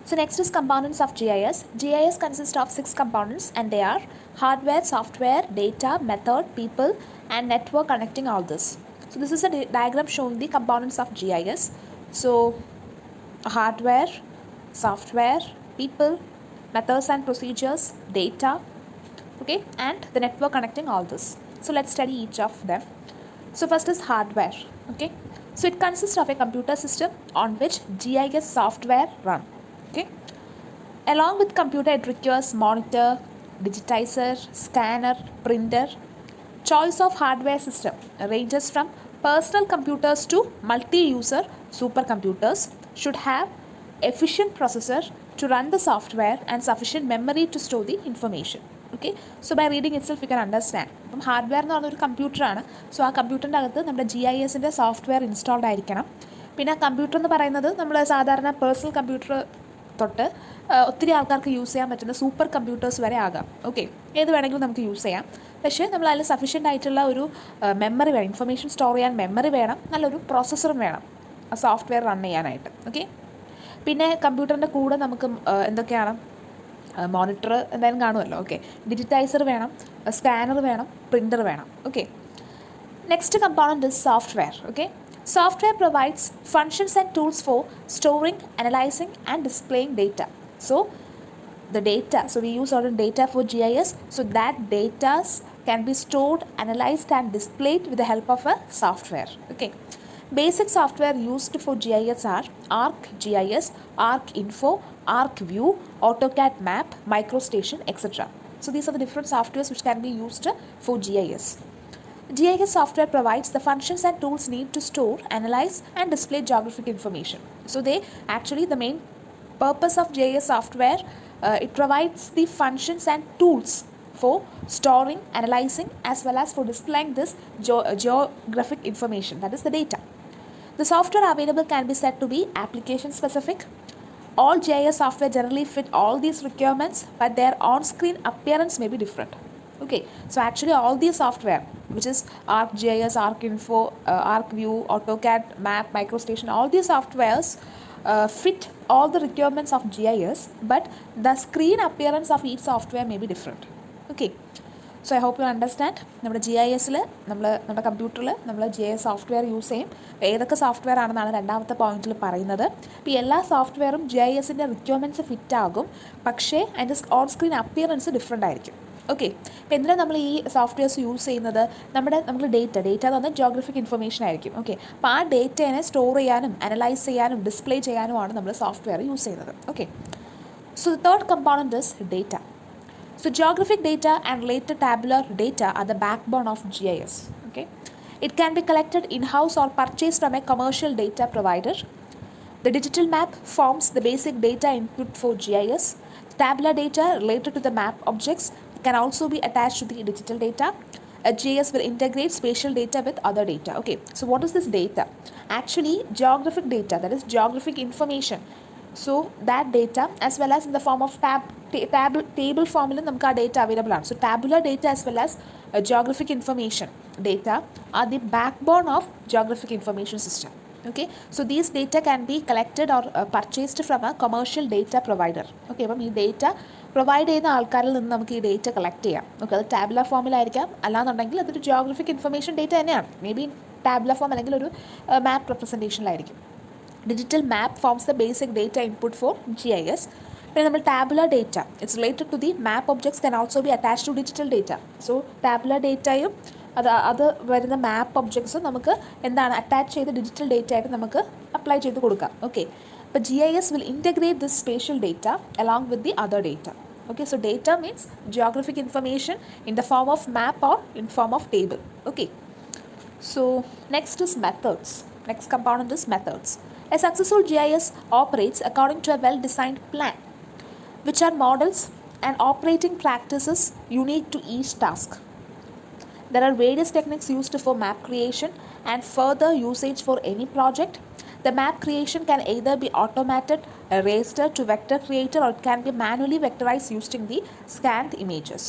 So next is components of GIS. GIS consists of 6 components and they are hardware, software, data, method, people and network connecting all this. So this is a diagram showing the components of GIS. So hardware, software, people, methods and procedures, data, okay, and the network connecting all this. So let's study each of them. So first is hardware, okay. So it consists of a computer system on which GIS software run, okay. Along with computer, it requires monitor, digitizer, scanner, printer. Choice of hardware system ranges from personal computers to multi-user supercomputers. Should have efficient processor to run the software and sufficient memory to store the information. Okay, so by reading itself you can understand. അപ്പം hardware എന്ന് പറഞ്ഞൊരു കമ്പ്യൂട്ടറാണ്. So ആ കമ്പ്യൂട്ടറിൻ്റെ അകത്ത് നമ്മുടെ GISൻ്റെ software installed ആയിരിക്കണം. പിന്നെ computer എന്ന് പറയുന്നത് നമ്മൾ സാധാരണ പേഴ്സണൽ കമ്പ്യൂട്ടർ തൊട്ട് ഒത്തിരി ആൾക്കാർക്ക് യൂസ് ചെയ്യാൻ പറ്റുന്ന സൂപ്പർ കമ്പ്യൂട്ടേഴ്സ് വരെ ആകാം. ഓക്കെ, ഏത് വേണമെങ്കിലും നമുക്ക് യൂസ് ചെയ്യാം. പക്ഷേ നമ്മൾ അതിൽ സഫീഷ്യൻ്റ് ആയിട്ടുള്ള ഒരു മെമ്മറി വേണം, ഇൻഫർമേഷൻ സ്റ്റോർ ചെയ്യാൻ മെമ്മറി വേണം, നല്ലൊരു പ്രോസസ്സറും വേണം ആ സോഫ്റ്റ്വെയർ റൺ ചെയ്യാനായിട്ട്. ഓക്കെ, പിന്നെ കമ്പ്യൂട്ടറിൻ്റെ കൂടെ നമുക്ക് എന്തൊക്കെയാണ്, മോണിറ്റർ എന്തായാലും കാണുമല്ലോ. ഓക്കെ, ഡിജിറ്റൈസർ വേണം, സ്കാനർ വേണം, പ്രിൻ്റർ വേണം. Okay, next component is software. Okay, software provides functions and tools for storing, analyzing and displaying data. So the data, so we use certain data for GIS, so that data can be stored, analyzed and displayed with the help of a software. Okay, basic software used for GIS are ArcGIS, ArcInfo, ArcView, AutoCAD Map, MicroStation, etc. So these are the different softwares which can be used for GIS. GIS software provides the functions and tools needed to store, analyze and display geographic information. So they actually, the main purpose of GIS software, it provides the functions and tools for storing, analyzing as well as for displaying this geographic information, that is the data. The software available can be said to be application specific. All GIS software generally fit all these requirements, but their on-screen appearance may be different. Okay, so actually all these software, which is ArcGIS, ArcInfo, ArcView, AutoCAD, Map, MicroStation, all these softwares fit all the requirements of GIS, but the screen appearance of each software may be different. Okay, so I hope you understand. നമ്മുടെ GISൽ നമ്മുടെ കമ്പ്യൂട്ടറിൽ നമ്മൾ GIS software use ചെയ്യും. ഏതൊക്കെ software ആണെന്നാണ് രണ്ടാമത്തെ പോയിന്റിൽ പറയുന്നത്. ഇപ്പോൾ എല്ലാ സോഫ്റ്റ്വെയറും GISൻ്റെ റിക്വയർമെൻറ്റ്സ് ഫിറ്റ് ആകും, പക്ഷേ അതിൻ്റെ ഓൺ സ്ക്രീൻ അപ്പിയറൻസ് ഡിഫറെൻ്റ് ആയിരിക്കും. ഓക്കെ, അപ്പോൾ എന്തിനാണ് നമ്മൾ ഈ സോഫ്റ്റ്വെയർസ് യൂസ് ചെയ്യുന്നത്? നമുക്ക് ഡേറ്റ എന്ന് പറഞ്ഞാൽ ജോഗ്രഫിക് ഇൻഫർമേഷൻ ആയിരിക്കും. ഓക്കെ, അപ്പോൾ ആ ഡേറ്റയെ സ്റ്റോർ ചെയ്യാനും അനലൈസ് ചെയ്യാനും ഡിസ്പ്ലേ ചെയ്യാനുമാണ് നമ്മൾ സോഫ്റ്റ്വെയർ യൂസ് ചെയ്യുന്നത്. Okay, so the third component is data. So geographic data and related tabular data are the backbone of GIS. Okay, it can be collected in-house or purchased from a commercial data provider. The digital map forms the basic data input for GIS. Tabular data related to the map objects can also be attached to the digital data. A GIS will integrate spatial data with other data. Okay, so what is this data? Actually, geographic data, that is geographic information. So that data as well as in the form of table formula namukku data available ആണ്. So tabular data as well as geographic information data are the backbone of geographic information system. Okay, so these data can be collected or purchased from a commercial data provider. Okay, അപ്പം ഈ data provide ചെയ്യുന്ന ആൾക്കാരിൽ നിന്ന് നമുക്ക് ഈ data collect ചെയ്യാം. Okay, അത് tabular ഫോമിലായിരിക്കാം, അല്ലാന്നുണ്ടെങ്കിൽ അതൊരു ജിയോഗ്രഫിക് ഇൻഫർമേഷൻ ഡേറ്റ തന്നെയാണ്. മേ ബി ടാബുലർ ഫോം അല്ലെങ്കിൽ ഒരു മാപ്പ് റെപ്രസെൻറ്റേഷനിലായിരിക്കും. Digital map forms the basic data input for GIS. പിന്നെ നമ്മൾ tabular data, it's related to the map objects can also be attach to digital data. So tabular ഡേറ്റയും അത് വരുന്ന മാപ്പ് ഒബ്ജക്ട്സും നമുക്ക് എന്താണ് അറ്റാച്ച് ചെയ്ത് ഡിജിറ്റൽ ഡേറ്റ ആയിട്ട് നമുക്ക് അപ്ലൈ ചെയ്ത് കൊടുക്കാം. ഓക്കെ, അപ്പോൾ GIS will integrate this spatial data along with the other data. Okay, so data means geographic information in the form of map or in form of table. Okay, so next is methods. Next component is methods. A successful GIS operates according to a well-designed plan, which are models and operating practices unique to each task. There are various techniques used for map creation and further usage for any project. The map creation can either be automated, a raster to vector creator, or it can be manually vectorized using the scanned images.